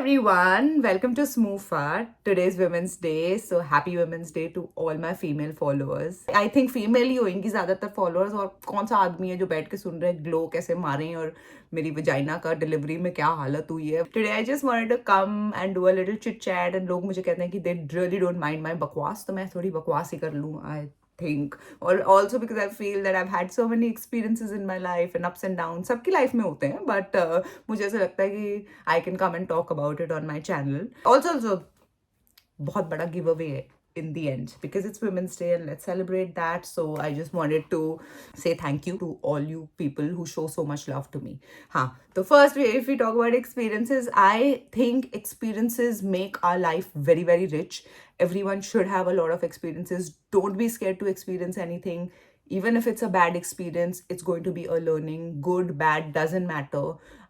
everyone, welcome to Smoofa. Today's Women's Day, so happy Women's Day to all my female followers. I think female ही होंगी ज़्यादातर followers और कौन सा आदमी है जो बैठ के सुन रहे हैं ग्लो कैसे मारें और मेरी वजाइना का डिलीवरी में क्या हालत हुई है. Today I just wanted to come and do a little chit chat and लोग मुझे कहते हैं कि they really don't mind my बकवास, तो मैं थोड़ी बकवास ही कर लूँ. I think or also because I feel that I've had so many experiences in my life and ups and downs. सबकी लाइफ में होते हैं but मुझे ऐसा लगता है कि I can come and talk about it on my channel. Also बहुत बड़ा giveaway है in the end because it's Women's Day and let's celebrate that. So I just wanted to say thank you to all you people who show so much love to me. हाँ, तो first if we talk about experiences, I think experiences make our life very, very rich. Everyone should have a lot of experiences. Don't be scared to experience anything. Even if it's a bad experience, it's going to be a learning. Good, bad, doesn't matter.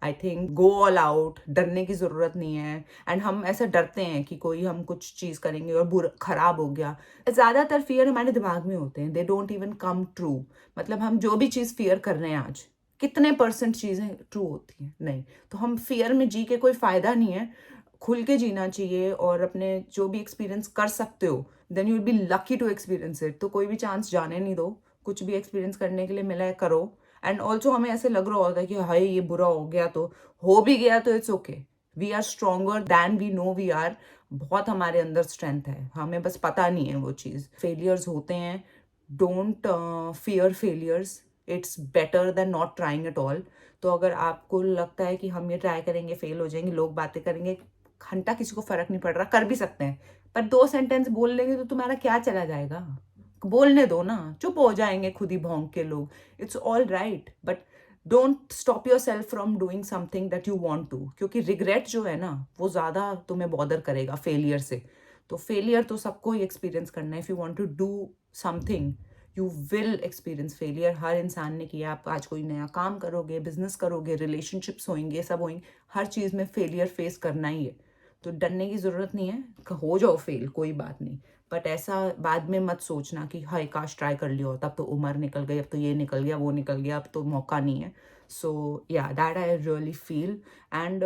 I think go all out. डरने की ज़रूरत नहीं है. And हम ऐसा डरते हैं कि कोई हम कुछ चीज़ करेंगे और बुरा खराब हो गया. ज़्यादातर fear हमारे दिमाग में होते हैं. They don't even come true. मतलब हम जो भी चीज़ fear कर रहे हैं आज, कितने % चीज़ें ट्रू होती हैं? नहीं. तो हम fear में जी के कोई फ़ायदा नहीं है. खुल के जीना चाहिए और अपने जो भी एक्सपीरियंस कर सकते हो then you will be lucky to experience it. तो कोई भी चांस जाने नहीं दो. कुछ भी एक्सपीरियंस करने के लिए मिला है करो. एंड ऑल्सो हमें ऐसे लग रहा होता है कि हाय ये बुरा हो गया तो हो भी गया तो it's okay. We are stronger than we know we are. बहुत हमारे अंदर स्ट्रेंथ है, हमें बस पता नहीं है वो चीज़. फेलियर्स होते हैं. Don't fear failures. It's better than not trying at all. तो अगर आपको लगता है कि हम ये ट्राई करेंगे फेल हो जाएंगे लोग बातें करेंगे, घंटा किसी को फर्क नहीं पड़ रहा, कर भी सकते हैं. पर 2 सेंटेंस बोल लेंगे तो तुम्हारा क्या चला जाएगा? बोलने दो ना. चुप हो जाएंगे खुद ही भौंक के लोग. It's all right but don't stop yourself from doing something that you want to. क्योंकि रिग्रेट जो है ना वो ज़्यादा तुम्हें बॉदर करेगा फेलियर से. तो फेलियर तो सबको ही एक्सपीरियंस करना है. If you want to do something you will experience failure. हर इंसान ने किया. आप आज कोई नया काम करोगे, बिजनेस करोगे, रिलेशनशिप्स होंगे, सब होंगे, हर चीज़ में फेलियर फेस करना ही है. तो डरने की ज़रूरत नहीं है. हो जाओ फेल कोई बात नहीं. बट ऐसा बाद में मत सोचना कि हाय काश ट्राई कर लिया हो, तब तो उम्र निकल गई, अब तो ये निकल गया, वो निकल गया, अब तो मौका नहीं है. So yeah that I really feel and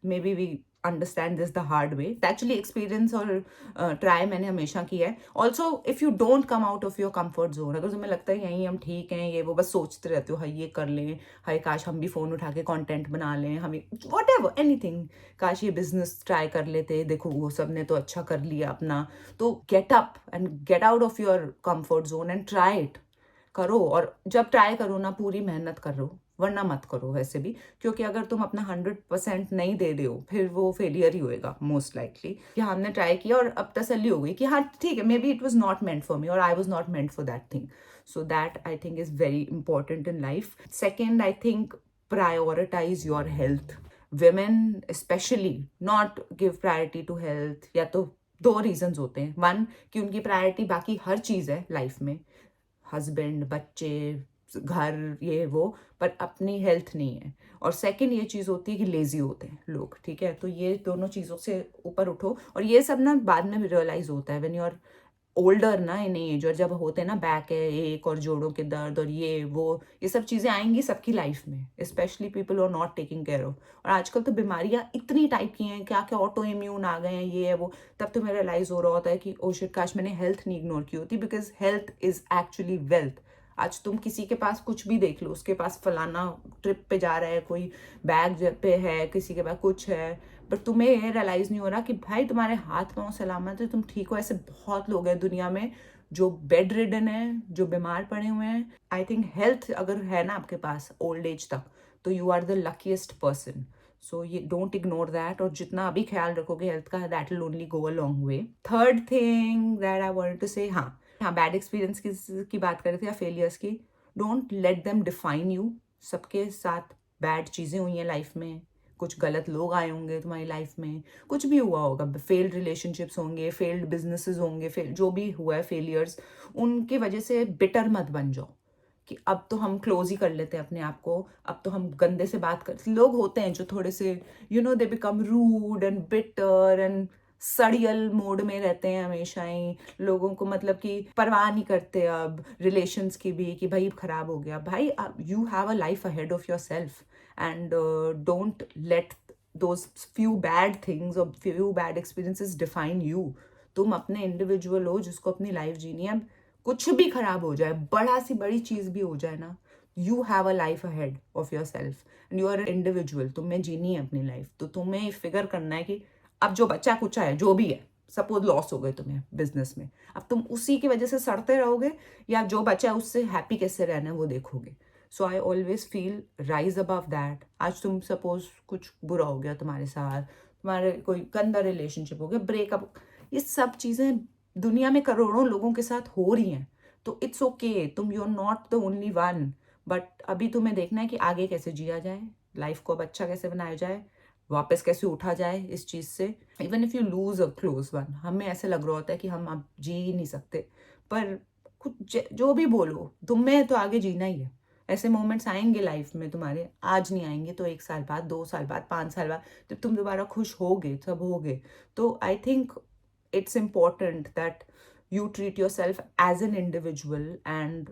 maybe we understand this the hard way. Actually experience और ट्राई मैंने हमेशा किया है. Also if you don't come out of your comfort zone, अगर तुम्हें लगता है यहीं हम ठीक हैं, ये वो बस सोचते रहते हो हाय ये कर लें, हाय काश हम भी फ़ोन उठा के कंटेंट बना लें, हमें वॉट एवर एनीथिंग, काश ये बिजनेस ट्राई कर लेते, देखो वो सब ने तो अच्छा कर लिया अपना. तो get up and get out of your comfort zone and try it. करो. और जब ट्राई करो ना पूरी मेहनत करो, वरना मत करो वैसे भी. क्योंकि अगर तुम अपना 100% नहीं दे रहे हो फिर वो फेलियर ही होएगा मोस्ट लाइकली. कि हमने ट्राई किया और अब तसल्ली हो गई कि हाँ ठीक है, maybe it was not meant for me और I was not meant for that thing. So that I think is very important in life. Second, I think prioritise your health. women especially not give priority to health. या तो 2 reasons होते हैं. 1 कि उनकी priority बाकी हर चीज़ है life में, husband, बच्चे, घर, ये वो, पर अपनी हेल्थ नहीं है. और सेकंड ये चीज़ होती है कि लेज़ी होते हैं लोग. ठीक है, तो ये दोनों चीज़ों से ऊपर उठो. और ये सब ना बाद में रियलाइज होता है व्हेन यू आर ओल्डर ना इन एज. और जब होते हैं ना बैक है एक और जोड़ों के दर्द और ये सब चीज़ें आएंगी सबकी लाइफ में, specially people are not taking care of. और आजकल तो बीमारियां इतनी टाइप की हैं, क्या क्या ऑटो इम्यून आ गए हैं, ये है वो. तब तुम्हें रियलाइज हो रहा होता है कि ओ शिट काश मैंने हेल्थ नहीं इग्नोर की होती. Because health is actually wealth. आज तुम किसी के पास कुछ भी देख लो, उसके पास फलाना ट्रिप पे जा रहा है, कोई बैग पे है, किसी के पास कुछ है, पर तुम्हें ये रियलाइज़ नहीं हो रहा कि भाई तुम्हारे हाथ पाँव सलामत है, तुम ठीक हो. ऐसे बहुत लोग हैं दुनिया में जो बेड रिडन है, जो बीमार पड़े हुए हैं. आई थिंक हेल्थ अगर है ना आपके पास ओल्ड एज तक, तो you are the luckiest person. So ये डोंट इग्नोर दैट. और जितना अभी ख्याल रखोगे हेल्थ का, that will only go a long way. Third thing that I wanted to say, हाँ बैड एक्सपीरियंस की बात कर रहे थे या फेलियर्स की. Don't let them define you. सबके साथ बैड चीज़ें हुई हैं लाइफ में, कुछ गलत लोग आए होंगे तुम्हारी लाइफ में, कुछ भी हुआ होगा, फेल्ड रिलेशनशिप्स होंगे, फेल्ड बिजनेसेस होंगे, जो भी हुआ है फेलियर्स, उनकी वजह से बिटर मत बन जाओ कि अब तो हम क्लोज ही कर लेते हैं अपने आप को, अब तो हम गंदे से बात कर. लोग होते हैं जो थोड़े से they become rude and bitter and सड़ियल मोड में रहते हैं हमेशा ही. लोगों को मतलब कि परवाह नहीं करते अब रिलेशंस की भी कि भाई खराब हो गया. भाई you have a life ahead of yourself and don't let those few bad things or few bad experiences define you. तुम अपने इंडिविजुअल हो जिसको अपनी लाइफ जीनी है। अब कुछ भी खराब हो जाए, बड़ा सी बड़ी चीज भी हो जाए ना, you have a life ahead of yourself and you are individual. तुम्हें जीनी है अपनी लाइफ, तो तुम्हें फिगर करना है कि अब जो बच्चा कुछ है, जो भी है, सपोज लॉस हो गए तुम्हें बिजनेस में, अब तुम उसी की वजह से सड़ते रहोगे या जो बचा है उससे हैप्पी कैसे रहना है वो देखोगे। So I always feel rise above that. आज तुम सपोज कुछ बुरा हो गया तुम्हारे साथ, तुम्हारे कोई गंदा रिलेशनशिप हो गया, ब्रेकअप, ये सब चीज़ें दुनिया में करोड़ों लोगों के साथ हो रही हैं, तो इट्स ओके, तुम you are not the only one. But अभी तुम्हें देखना है कि आगे कैसे जिया जाए, लाइफ को अब अच्छा कैसे बनाया जाए, वापस कैसे उठा जाए इस चीज़ से। Even if you lose a close one, हमें ऐसे लग रहा होता है कि हम अब जी ही नहीं सकते, पर कुछ जो भी बोलो, तुम्हें तो आगे जीना ही है। ऐसे मोमेंट्स आएंगे लाइफ में तुम्हारे, आज नहीं आएंगे तो 1 साल बाद, 2 साल बाद, 5 साल बाद, जब तुम दोबारा खुश होगे, सब होगे। तो I think it's important that you treat yourself as an individual and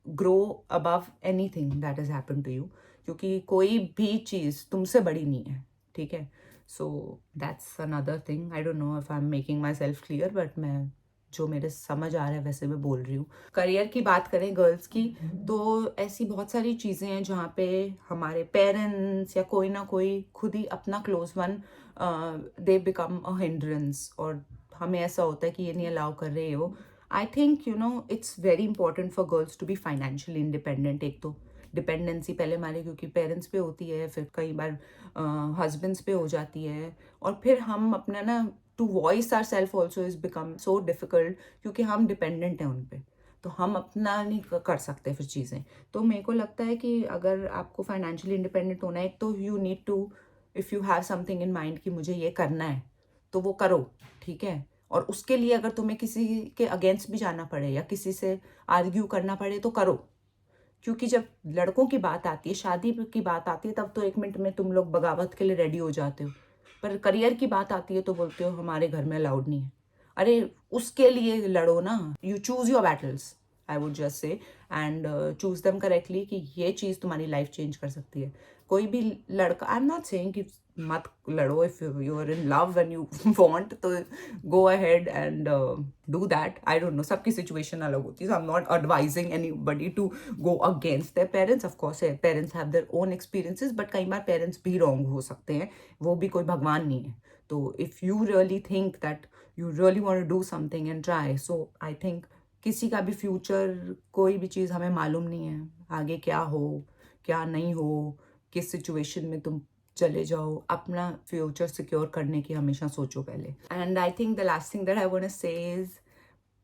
grow above anything that has happened to you, क्योंकि कोई भी चीज़ तुमसे बड़ी नहीं है, ठीक है। So that's another thing. I don't know if I am making my self clear, but मैं जो मेरे समझ आ रहा है वैसे मैं बोल रही हूँ। करियर की बात करें गर्ल्स की, तो ऐसी बहुत सारी चीज़ें हैं जहाँ पे हमारे पेरेंट्स या कोई ना कोई खुद ही अपना close one they become a hindrance, और हमें ऐसा होता है कि ये नहीं अलाउ कर रहे हो। I think you know it's very important for girls to be financially independent. एक तो डिपेंडेंसी पहले हमारे क्योंकि पेरेंट्स पे होती है, फिर कई बार हस्बैंड्स पे हो जाती है, और फिर हम अपना ना to voice ourself also is become so difficult, क्योंकि हम डिपेंडेंट हैं उन पे, तो हम अपना नहीं कर सकते फिर चीज़ें। तो मेरे को लगता है कि अगर आपको फाइनेंशियली इंडिपेंडेंट होना है, तो you need to, if you have something in mind कि मुझे ये करना है, तो वो करो, ठीक है। और उसके लिए अगर तुम्हें किसी के अगेंस्ट भी जाना पड़े या किसी से आर्ग्यू करना पड़े तो करो, क्योंकि जब लड़कों की बात आती है, शादी की बात आती है, तब तो 1 मिनट में तुम लोग बगावत के लिए रेडी हो जाते हो, पर करियर की बात आती है तो बोलते हो हमारे घर में अलाउड नहीं है। अरे उसके लिए लड़ो ना, you choose your battles, I would just say, and choose them correctly कि ये चीज़ तुम्हारी लाइफ चेंज कर सकती है। कोई भी लड़का, आई एम नॉट सेइंग कि मत लड़ो, if you are in love and you want to go ahead and do that. I don't know, सबकी सिचुएशन अलग होती है, I am not advising anybody to go against their parents. Of course parents have their own experiences, but कई बार parents भी wrong हो सकते हैं, वो भी कोई भगवान नहीं है। तो if you really think that you really want to do something and try, so I think किसी का भी फ्यूचर, कोई भी चीज़ हमें मालूम नहीं है आगे क्या हो क्या नहीं हो, किस सिचुएशन में तुम चले जाओ। अपना फ्यूचर सिक्योर करने की हमेशा सोचो पहले। And I think the last thing that I want to say is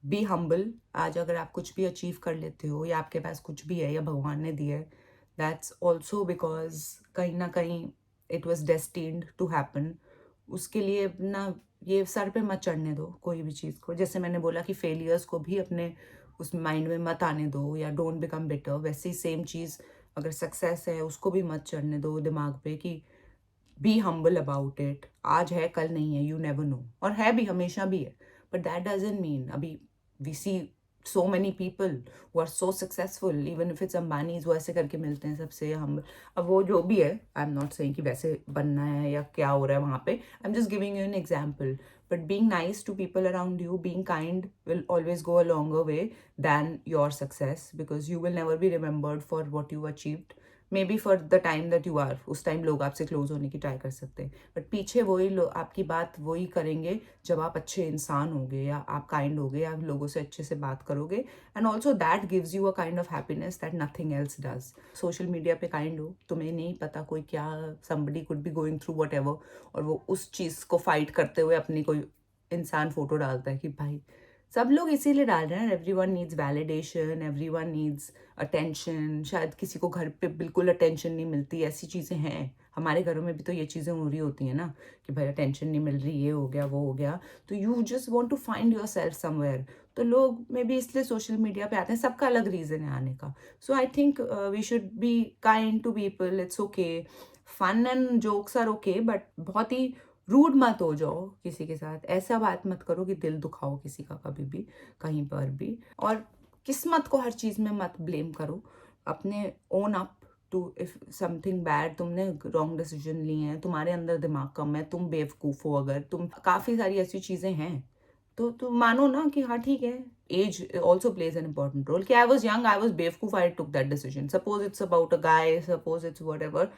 be humble. आज अगर आप कुछ भी अचीव कर लेते हो या आपके पास कुछ भी है या भगवान ने दिया है, दैट्स ऑल्सो बिकॉज कहीं ना कहीं it was destined to happen. उसके लिए अपना ये सर पे मत चढ़ने दो कोई भी चीज़ को। जैसे मैंने बोला कि फेलियर्स को भी अपने उस माइंड में मत आने दो या डोंट बिकम बेटर, वैसे ही सेम चीज़ अगर सक्सेस है उसको भी मत चढ़ने दो दिमाग पे कि बी हम्बल अबाउट इट। आज है कल नहीं है, यू नेवर नो, और है भी, हमेशा भी है, बट दैट डजंट मीन अभी we see so many people who are so successful, even if it's Ambanis, वो ऐसे करके मिलते हैं सबसे हम। अब वो जो भी है, आई एम नॉट सेइंग कि वैसे बनना है या क्या हो रहा है वहाँ पे, I am just giving you an example. But being nice to people around you, being kind will always go a longer way than your success, because you will never be remembered for what you achieved, maybe for the time that you are, उस time लोग आपसे close होने की try कर सकते हैं, but पीछे वही लोग आपकी बात वही करेंगे जब आप अच्छे इंसान होगे या आप काइंड होगे या लोगों से अच्छे से बात करोगे। And also that gives you a kind of happiness that nothing else does. Social media पे काइंड हो, तुम्हें नहीं पता कोई क्या, somebody could be going through what ever, और वो उस चीज़ को फाइट करते हुए अपनी कोई इंसान फोटो डालता है कि भाई सब लोग इसीलिए डाल रहे हैं, every one needs validation, every one needs attention. शायद किसी को घर पे बिल्कुल अटेंशन नहीं मिलती, ऐसी चीज़ें हैं। हमारे घरों में भी तो ये चीज़ें हो रही होती हैं ना कि भाई अटेंशन नहीं मिल रही, ये हो गया वो हो गया, तो you just want to find yourself somewhere. तो लोग मे बी इसलिए सोशल मीडिया पे आते हैं, सबका अलग रीज़न है आने का। So I think we should be kind to people, it's okay, fun and jokes are okay, but बहुत ही रूड मत हो जाओ किसी के साथ। ऐसा बात मत करो कि दिल दुखाओ किसी का कभी भी कहीं पर भी। और किस्मत को हर चीज़ में मत ब्लेम करो, अपने own up to if something bad, तुमने रॉन्ग डिसीजन लिए हैं, तुम्हारे अंदर दिमाग कम है, तुम बेवकूफ़ हो, अगर तुम काफ़ी सारी ऐसी चीज़ें हैं, तो मानो ना कि हाँ ठीक है, as also plays an important role, कि I was young, I was बेवकूफ, I took that decision, suppose it's about a guy, suppose it's whatever,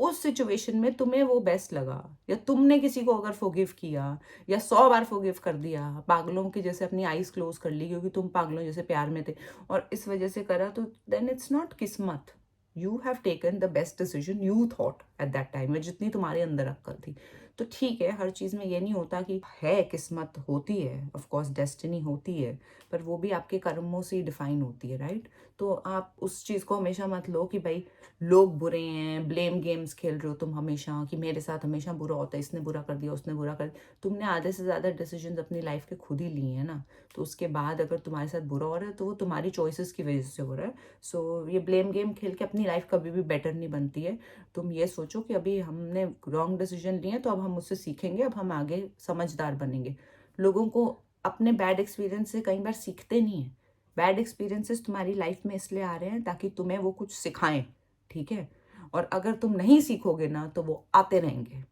उस सिचुएशन में तुम्हें वो बेस्ट लगा, या तुमने किसी को अगर फॉरगिव किया या 100 बार फॉरगिव कर दिया, पागलों की जैसे अपनी आईज क्लोज कर ली क्योंकि तुम पागलों जैसे प्यार में थे और इस वजह से करा, तो देन इट्स नॉट किस्मत, you have taken the best decision you thought at that time, जितनी तुम्हारे अंदर अक्ल थी। तो ठीक है, हर चीज़ में ये नहीं होता कि है किस्मत, होती है ऑफ कोर्स, डेस्टिनी होती है, पर वो भी आपके कर्मों से ही डिफाइन होती है, राइट? तो आप उस चीज़ को हमेशा मत लो कि भाई लोग बुरे हैं, ब्लेम गेम्स खेल रहे हो तुम हमेशा, कि मेरे साथ हमेशा बुरा होता है, इसने बुरा कर दिया, उसने बुरा कर दिया। तुमने आधे से ज़्यादा डिसीजन अपनी लाइफ के खुद ही लिए हैं ना, तो उसके बाद अगर तुम्हारे साथ बुरा हो रहा है तो वो तुम्हारी चॉइसेस की वजह से हो रहा है। सो ये ब्लेम गेम खेल के अपनी लाइफ कभी भी बेटर नहीं बनती है। तुम ये सोचो कि अभी हमने रॉन्ग डिसीजन लिए तो अब हम उससे सीखेंगे, अब हम आगे समझदार बनेंगे। लोगों को अपने बैड एक्सपीरियंस से कई बार सीखते नहीं है। बैड एक्सपीरियंसेस तुम्हारी लाइफ में इसलिए आ रहे हैं ताकि तुम्हें वो कुछ सिखाएं, ठीक है? और अगर तुम नहीं सीखोगे ना तो वो आते रहेंगे।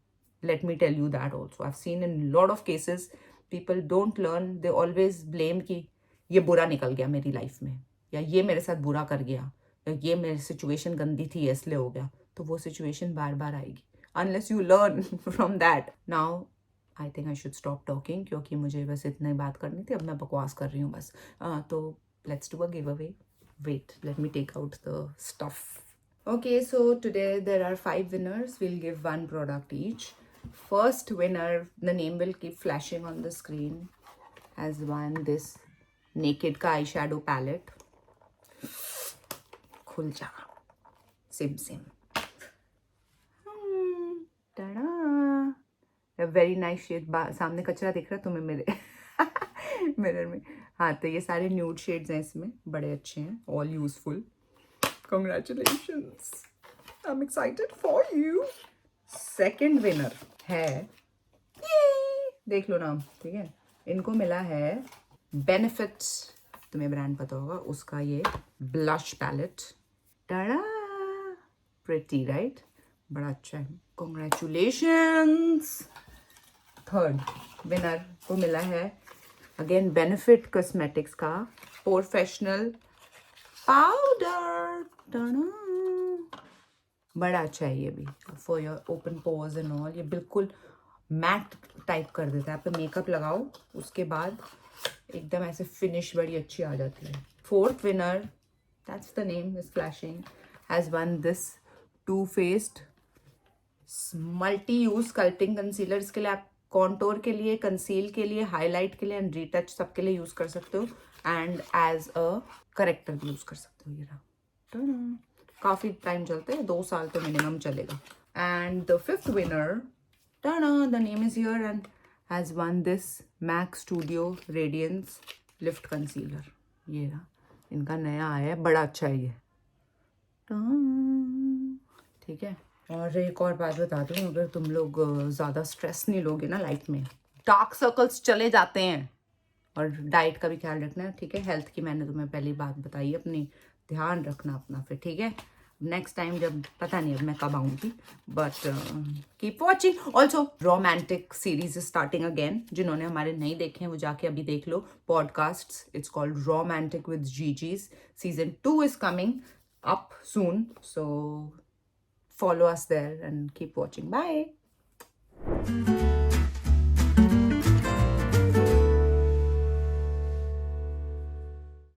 Let me tell you that also, I have seen in lot of cases people don't learn, they always blame कि ये बुरा निकल गया मेरी लाइफ में, या ये मेरे साथ बुरा कर गया, या ये मेरी सिचुएशन गंदी थी इसलिए हो गया। तो वो सिचुएशन बार बार आएगी unless you learn from that. Now I think I should stop talking, क्योंकि मुझे बस इतना ही बात करनी थी, अब मैं बकवास कर रही हूँ बस। तो let's do a give away. Wait, let me take out the stuff. Okay, so today there are 5 winners. We'll give one product each. First winner, the name will keep flashing on the screen, has won this Naked का eyeshadow palette. खुल जा, SIM SIM. टा very nice shade. सामने कचरा दिख रहा है तुम्हें मेरे मिरर में? हाँ, तो ये सारे न्यूड शेड्स हैं इसमें, बड़े अच्छे हैं, all useful. Congratulations, I'm excited for you. Second winner है, देख लो नाम, ठीक है? इनको मिला है बेनिफिट्स, तुम्हें ब्रांड पता होगा उसका, ये blush palette. Tada, pretty right, बड़ा अच्छा है, कॉन्ग्रेचुलेशंस। थर्ड विनर को मिला है अगेन बेनिफिट कॉस्मेटिक्स का प्रोफेशनल पाउडर। बड़ा अच्छा है ये भी, for your open pores and all. ये बिल्कुल मैट टाइप कर देता है, आप मेकअप लगाओ उसके बाद एकदम ऐसे फिनिश बड़ी अच्छी आ जाती है। Fourth winner, that's the name is flashing, has won this Too Faced multi use sculpting concealer. इसके लिए आप कॉन्टोर के लिए, कंसील के लिए, हाईलाइट के लिए एंड रीटच सबके लिए यूज कर सकते हो, एंड एज अ करेक्टर भी यूज कर सकते हो। ये रहा, काफी टाइम चलते हैं, 2 साल तो मिनिमम चलेगा। And the fifth winner, the name is here and has won this MAC studio radiance lift concealer. ये रहा, इनका नया आया है, बड़ा अच्छा है ये, ठीक है? और एक और बात बता दूं, अगर तुम लोग ज़्यादा स्ट्रेस नहीं लोगे ना लाइफ में, डार्क सर्कल्स चले जाते हैं। और डाइट का भी ख्याल रखना है, ठीक है? हेल्थ की मैंने तुम्हें पहली बात बताई, अपनी ध्यान रखना अपना फिर, ठीक है? नेक्स्ट टाइम जब, पता नहीं अब मैं कब आऊँगी, but keep watching. Also romantic series is starting again, जिन्होंने हमारे नहीं देखे हैं वो जाके अभी देख लो, podcast, it's called romantic with जीजीज। Season 2 is coming up soon, so follow us there and keep watching. Bye.